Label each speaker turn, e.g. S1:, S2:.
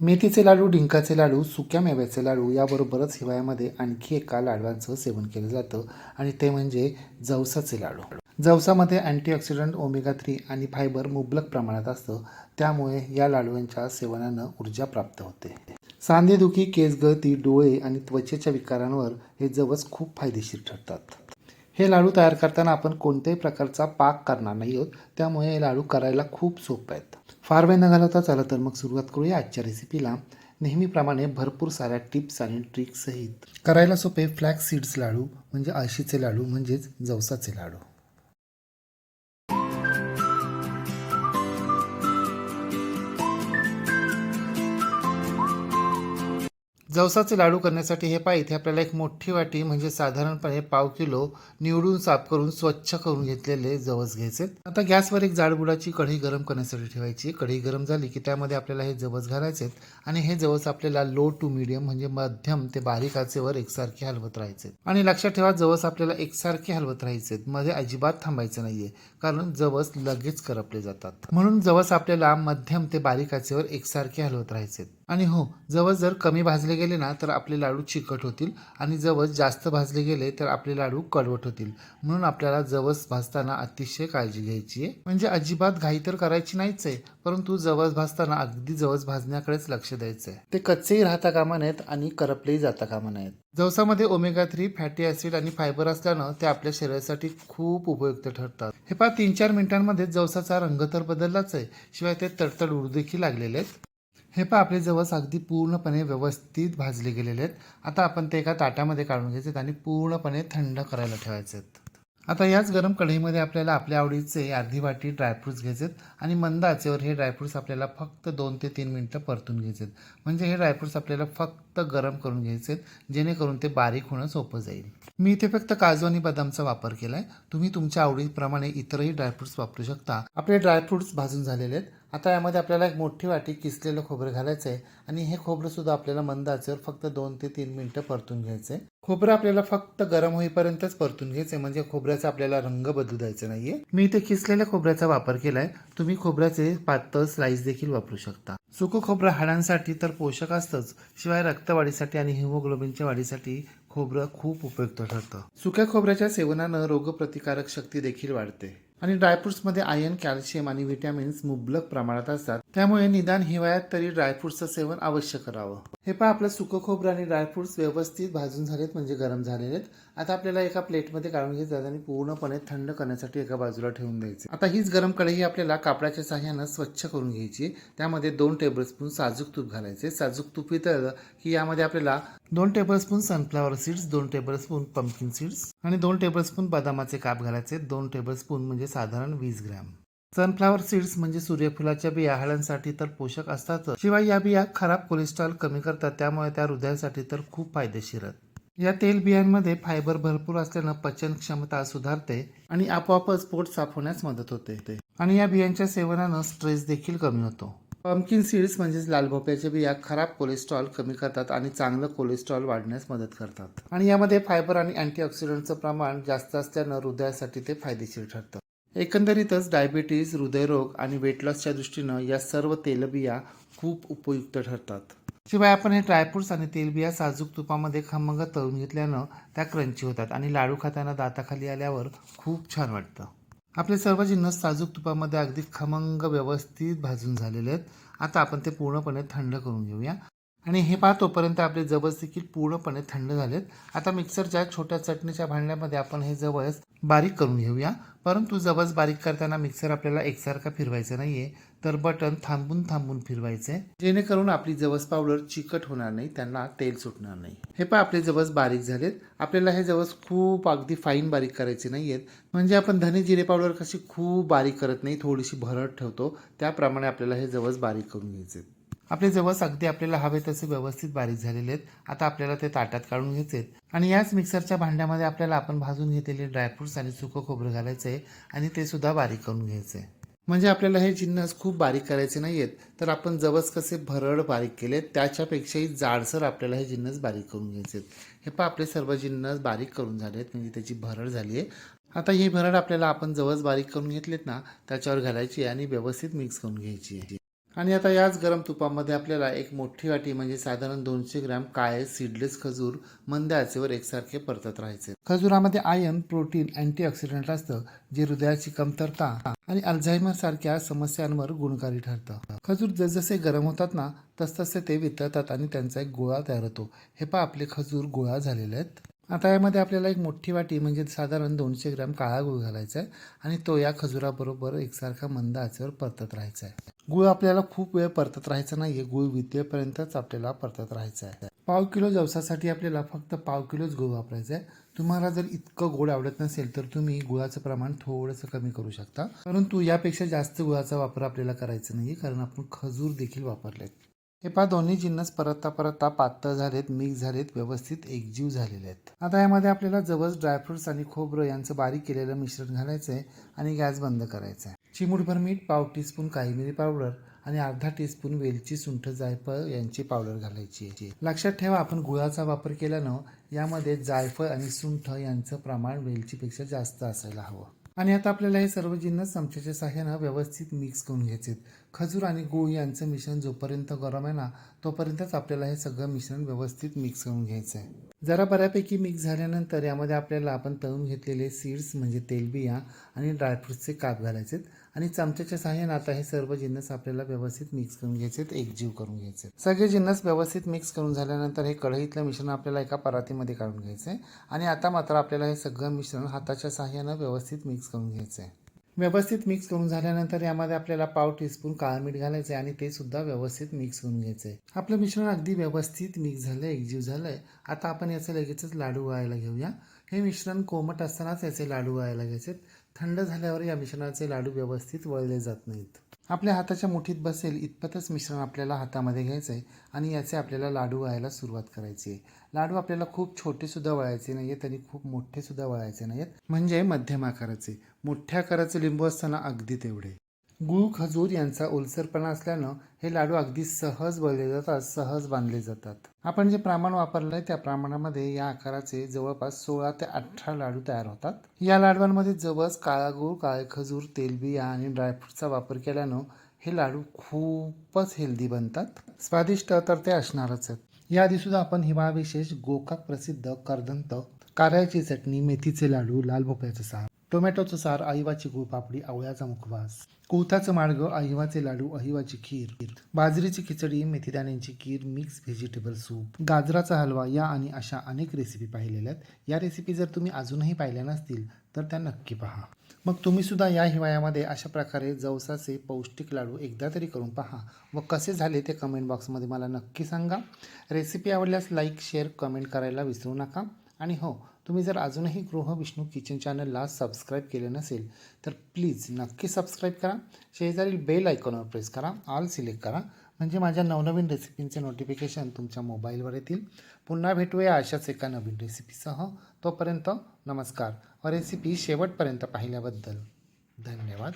S1: मेथीचे लाडू, डिंकाचे लाडू, सुक्या मेव्याचे लाडू याबरोबरच हिवाळ्यामध्ये आणखी एका लाडवांचं सेवन केलं जातं आणि ते म्हणजे जवसाचे लाडू. जवसामध्ये अँटीऑक्सिडंट, ओमेगा 3 आणि फायबर मुबलक प्रमाणात असतं. त्यामुळे या लाडूंच्या सेवनानं ऊर्जा प्राप्त होते. सांधेदुखी, केसगळती, डोळे आणि त्वचेच्या विकारांवर हे जवस खूप फायदेशीर ठरतात. हे लाडू तयार करताना आपण कोणत्याही प्रकारचा पाक करणार नाही आहोत. त्यामुळे हे लाडू करायला खूप सोपे आहेत. फार वेळ न घालवता चला तर मग सुरुवात करूया आजच्या रेसिपीला. नेहमीप्रमाणे भरपूर साऱ्या टिप्स आणि ट्रिक्स सहित करायला सोपे फ्लॅक्स सीड्स लाडू म्हणजे आळशीचे लाडू म्हणजेच जवसाचे लाडू. जवसाचे लाडू करण्यासाठी हे पहा, इथे आपल्याला एक मोठी वाटी म्हणजे साधारणपणे पाव किलो निवडून साफ करून स्वच्छ करून घेतलेले जवस घ्यायचे. आता गॅसवर एक जाडबुडाची कढई गरम करण्यासाठी ठेवायची. कढई गरम झाली की त्यामध्ये आपल्याला हे जवस घालायचे आणि हे जवस आपल्याला लो टू मीडियम म्हणजे मध्यम ते बारीक आचेवर एकसारखे हलवत राहायचे. आणि लक्षात ठेवा, जवस आपल्याला एकसारखे हलवत राहायचे, मध्ये अजिबात थांबायचं नाहीये, कारण जवस लगेच करपले जातात. म्हणून जवस आपल्याला मध्यम ते बारीक आचेवर एकसारखे हलवत राहायचे. आणि हो, जवस जर कमी भाजले गेले ना तर आपले लाडू चिकट होतील आणि जवस जास्त भाजले गेले तर आपले लाडू कडवट होतील. म्हणून आपल्याला जवस भाजताना अतिशय काळजी घ्यायची आहे. म्हणजे अजिबात घाई तर करायची नाहीच आहे, परंतु जवस भाजताना अगदी जवस भाजण्याकडेच लक्ष द्यायचं आहे. ते कच्चेही राहता कामा नयेत आणि करपलेही जाता कामा नयेत. जवसामध्ये ओमेगा 3, फॅटी ऍसिड आणि फायबर असल्यानं ते आपल्या शरीरासाठी खूप उपयुक्त ठरतात. हे पहा, 3-4 मिनिटांमध्ये जवसाचा रंग तर बदललाच आहे, शिवाय ते तडतड उडू देखील लागलेले आहेत. हे पहा, आपले जवस अगदी पूर्णपणे व्यवस्थित भाजले गेलेले आहेत. आता आपण ते एका ताटामध्ये काढून घ्यायचे आणि पूर्णपणे थंड करायला ठेवायचे आहेत. आता याच गरम कढईमध्ये आपल्याला आपल्या आवडीचे अर्धी वाटी ड्रायफ्रुट्स घ्यायचे आणि मंद आचेवर हे ड्रायफ्रुट्स आपल्याला फक्त 2 ते 3 मिनिटं परतून घ्यायचे. म्हणजे हे ड्रायफ्रुट्स आपल्याला फक्त गरम करून घ्यायचे, जेणेकरून ते बारीक होणं सोपं जाईल. मी इथे फक्त काजू आणि बदामचा वापर केलाय. तुम्ही तुमच्या आवडीप्रमाणे इतरही ड्रायफ्रुट्स वापरू शकता. आपले ड्रायफ्रुट्स भाजून झालेले आहेत. आता यामध्ये आपल्याला एक मोठी वाटी किसलेलं खोबरं घालायचं आहे आणि हे खोबरं सुद्धा आपल्याला मंद आचेवर फक्त 2 ते 3 मिनिटं परतून घ्यायचं आहे. खोबरं आपल्याला फक्त गरम होईपर्यंतच परतून घ्यायचं आहे, म्हणजे खोबऱ्याचा आपल्याला रंग बदलू द्यायचा नाहीये. मी इथे किसलेल्या खोबऱ्याचा वापर केलाय. तुम्ही खोबऱ्याचे पातळ स्लाइस देखील वापरू शकता. सुकं खोबरं हाडांसाठी तर पोषक असतंच, शिवाय रक्तवाढीसाठी आणि हिमोग्लोबिनच्या वाढीसाठी खोबरं खूप उपयुक्त ठरतं. सुक्या खोबऱ्याच्या सेवनानं रोगप्रतिकारक शक्ती देखील वाढते. आणि ड्रायफ्रुट्समध्ये आयर्न, कॅल्शियम आणि व्हिटॅमिन्स मुबलक प्रमाणात असतात. त्यामुळे निदान हिवाळ्यात तरी ड्रायफ्रुट्सचं सेवन अवश्य करावं. हे पहा, आपलं सुकं खोबरं आणि ड्रायफ्रुट्स व्यवस्थित भाजून झालेत, म्हणजे गरम झालेले आहेत. आता आपल्याला एका प्लेटमध्ये काढून घ्यायचं आणि पूर्णपणे थंड करण्यासाठी एका बाजूला ठेवून द्यायचे. आता हीच गरम कढई आपल्याला कापडाच्या सहाय्यानं स्वच्छ करून घ्यायची. त्यामध्ये 2 टेबलस्पून साजूक तूप घालायचे. साजूक तूप वितळलं की यामध्ये आपल्याला 2 tablespoon sunflower seeds, 2 tablespoon pumpkin seeds आणि 2 टेबलस्पून बदामाचे काप घालायचे. 2 टेबलस्पून म्हणजे साधारण 20 ग्रॅम. सनफ्लॉवर सीड्स म्हणजे सूर्यफुलाच्या बिया हाडांसाठी तर पोषक असतातच, शिवाय या बिया खराब कोलेस्ट्रॉल कमी करतात, त्यामुळे त्या हृदयासाठी तर खूप फायदेशीर आहेत. या तेल बियांमध्ये फायबर भरपूर असल्यानं पचन क्षमता सुधारते आणि आपोआपच पोट साफ होण्यास मदत होते. आणि या बियांच्या सेवनानं स्ट्रेस देखील कमी होतो. पंपकिन सीड्स म्हणजेच लाल भोपळ्याच्या बिया खराब कोलेस्ट्रॉल कमी करतात आणि चांगलं कोलेस्ट्रॉल वाढण्यास मदत करतात. आणि यामध्ये फायबर आणि अँटीऑक्सिडंटचं प्रमाण जास्त असल्यानं हृदयासाठी ते फायदेशीर ठरतं. एकंदरीतच डायबिटीज, हृदयरोग आणि वेट लॉसच्या दृष्टीनं या सर्व तेलबिया खूप उपयुक्त ठरतात. शिवाय आपण हे ड्रायफ्रुट्स आणि तेलबिया साजूक तुपामध्ये खमंग तळून घेतल्यानं त्या क्रंची होतात आणि लाडू खाताना दाताखाली आल्यावर खूप छान वाटतं. आपले सर्व जिन्नस साजूक तुपामध्ये अगदी खमंग व्यवस्थित भाजून झालेले आहेत. आता आपण ते पूर्णपणे थंड करून घेऊया. आणि हे पहा, तोपर्यंत आपले जवस देखील पूर्णपणे थंड झालेत. आता मिक्सरच्या छोट्या चटणीच्या भांड्यामध्ये आपण हे जवस बारीक करून घेऊया. परंतु जवस बारीक करताना मिक्सर आपल्याला एकसारखा फिरवायचा नाहीये, तर बटन थांबून थांबून फिरवायचे, जेणेकरून आपली जवस पावडर चिकट होणार नाही, त्यांना तेल सुटणार नाही. हे पहा, आपले जवस बारीक झालेत. आपल्याला हे जवस खूप अगदी फाईन बारीक करायचे नाहीयेत. म्हणजे आपण धने जिरे पावडर कशी खूप बारीक करत नाही, थोडीशी भरड ठेवतो, त्याप्रमाणे आपल्याला हे जवस बारीक करून घ्यायचे. आपले जवस अगदी आपल्याला हवे तसे व्यवस्थित बारीक झालेले आहेत. आता आपल्याला ते ताटात काढून घ्यायचे आणि याच मिक्सरच्या भांड्यामध्ये आपल्याला आपण भाजून घेतलेले ड्रायफ्रुट्स आणि सुकं खोबरं घालायचं आहे आणि ते सुद्धा बारीक करून घ्यायचं आहे. म्हणजे आपल्याला हे जिन्नस खूप बारीक करायचे नाहीयेत, तर आपण जवस कसे भरड बारीक केलेत त्याच्यापेक्षाही जाडसर आपल्याला हे जिन्नस बारीक करून घ्यायचे आहेत. हे पहा, आपले सर्व जिन्नस बारीक करून झालेत, म्हणजे त्याची भरड झाली आहे. आता ही भरड आपल्याला आपण जवस बारीक करून घेतलेत ना त्याच्यावर घालायची आणि व्यवस्थित मिक्स करून घ्यायची आहे. आणि आता याच गरम तुपामध्ये आपल्याला एक मोठी वाटी म्हणजे साधारण 200 ग्रॅम काळे सीडलेस खजूर मंद आचेवर एकसारखे परतत राहायचे. खजुरामध्ये आयर्न, प्रोटीन, अँटीऑक्सिडंट असतं जे हृदयाची कमतरता आणि अल्झायमर सारख्या समस्यांवर गुणकारी ठरतं. खजूर जसजसे गरम होतात ना तसतसे ते वितळतात आणि त्यांचा एक गोळा तयार होतो. हे पहा आपले खजूर गोळा झालेले आहेत. आता यामध्ये आपल्याला एक मोठी वाटी म्हणजे साधारण 200 ग्रॅम काळा गूळ घालायचा आहे आणि तो या खजुराबरोबर एकसारखा मंद आचेवर परतत राहायचा आहे. गूळ आपल्याला खूप वेळ परतत राहायचा नाहीये, गूळ वितळेपर्यंतच आपल्याला परतत राहायचा आहे. पाव किलो जवसासाठी आपल्याला फक्त पाव किलोच गूळ वापरायचा आहे. तुम्हाला जर इतकं गोड आवडत नसेल तर तुम्ही गुळाचं प्रमाण थोडंसं कमी करू शकता, परंतु यापेक्षा जास्त गुळाचा वापर आपल्याला करायचा नाही कारण आपण खजूर देखील वापरलेत. हे पहा दोन्ही जिन्नस परतता परतता पातळ झालेत, मिक्स झालेत, व्यवस्थित एकजीव झालेले आहेत. आता यामध्ये आपल्याला जवस, ड्रायफ्रुट्स आणि खोबरं यांचं बारीक केलेलं मिश्रण घालायचं आहे आणि गॅस बंद करायचा आहे. चिमूटभर मीठ, पाव टीस्पून काळी मिरी पावडर आणि अर्धा टीस्पून वेलची, सुंठ, जायफळ यांची पावडर घालायची आहे. लक्षात ठेवा आपण गुळाचा वापर केल्यानं यामध्ये जायफळ आणि सुंठ यांचं प्रमाण वेलचीपेक्षा जास्त असायला हवं. आणि आता आपल्याला हे सर्व जिन्नस चमच्याच्या साहाय्यानं व्यवस्थित मिक्स करून घ्यायचे. खजूर आणि गूळ यांचं मिश्रण जोपर्यंत गरम आहे ना तोपर्यंतच आपल्याला हे सगळं मिश्रण व्यवस्थित मिक्स करून घ्यायचं आहे. जरा बऱ्यापैकी मिक्स झाल्यानंतर यामध्ये आपल्याला आपण तळून घेतलेले सीड्स म्हणजे तेलबिया आणि ड्रायफ्रुट्सचे काप घालायचे आणि चमच्याच्या साहाय्याने आता हे सर्व जिन्नस आपल्याला व्यवस्थित मिक्स करून घ्यायचे, एकजीव करून घ्यायचे. सगळे जिन्नस व्यवस्थित मिक्स करून झाल्यानंतर हे कढईतलं मिश्रण आपल्याला एका परातीमध्ये काढून घ्यायचं आहे आणि आता मात्र आपल्याला हे सगळं मिश्रण हाताच्या साहाय्यानं व्यवस्थित मिक्स करून घ्यायचं आहे. व्यवस्थित मिक्स करून झाल्यानंतर यामध्ये आपल्याला पाव टीस्पून काळं मीठ घालायचं आहे आणि ते सुद्धा व्यवस्थित मिक्स करून घ्यायचं आहे. आपलं मिश्रण अगदी व्यवस्थित मिक्स झालं आहे, एकजीव झालं आहे. आता आपण याचे लगेचच लाडू वळायला घेऊया. हे मिश्रण कोमट असतानाच याचे लाडू वळायला घ्यायचे. थंड झाल्यावर या मिश्रणाचे लाडू व्यवस्थित वळले जात नाहीत. आपल्या हाताच्या मुठीत बसेल इतपतच मिश्रण आपल्याला हातामध्ये घ्यायचं आहे आणि याचे आपल्याला लाडू वळायला सुरुवात करायची आहे. लाडू आपल्याला खूप छोटेसुद्धा वळायचे नाही आहेत आणि खूप मोठेसुद्धा वळायचे नाही आहेत, म्हणजे मध्यम आकाराचे. मोठ्या आकाराचे लिंबू असताना अगदी तेवढे. गूळ, खजूर यांचा ओलसरपणा असल्यानं हे लाडू अगदी सहज वळले जातात, सहज बांधले जातात. आपण जे प्रमाण वापरलं आहे त्या प्रमाणामध्ये या आकाराचे जवळपास 16 ते 18 लाडू तयार होतात. या लाडवांमध्ये जवस, काळा गूळ, काळे खजूर, तेलबिया आणि ड्रायफ्रूटचा वापर केल्यानं हे लाडू खूपच हेल्दी बनतात. स्वादिष्ट तर ते असणारच आहेत. याआधी सुद्धा आपण हिवाळा विशेष गोकाक प्रसिद्ध करदंत, कारळ्याची चटणी, मेथीचे लाडू, लाल भोपळ्याचं सार, टोमॅटोचं सार, अहिवाची गुळपापडी, आवळ्याचा मुखवास, कुळथाचं माडगं, अहिवाचे लाडू, अहिवाची खीर, बाजरीची खिचडी, मेथीदाण्यांची खीर, मिक्स व्हेजिटेबल सूप, गाजराचा हलवा या आणि अशा अनेक रेसिपी पाहिलेल्या आहेत. या रेसिपी जर तुम्ही अजूनही पाहिल्या नसतील तर त्या नक्की पहा. मग तुम्ही सुद्धा या हिवाळ्यामध्ये अशा प्रकारे जवसाचे पौष्टिक लाडू एकदा तरी करून पहा व कसे झाले ते कमेंट बॉक्समध्ये मला नक्की सांगा. रेसिपी आवडल्यास लाईक, शेअर, कमेंट करायला विसरू नका. आणि हो, तुम्ही जर अजूनही गृह विष्णू किचन चॅनलला सबस्क्राईब केले नसेल तर प्लीज नक्की सबस्क्राईब करा. शेजारील बेल आयकॉनवर प्रेस करा, ऑल सिलेक्ट करा, म्हणजे माझ्या नवनवीन रेसिपींचे नोटिफिकेशन तुमच्या मोबाईलवर येतील. पुन्हा भेटूया अशाच एका नवीन रेसिपीसह. तोपर्यंत नमस्कार व रेसिपी शेवटपर्यंत पाहिल्याबद्दल धन्यवाद.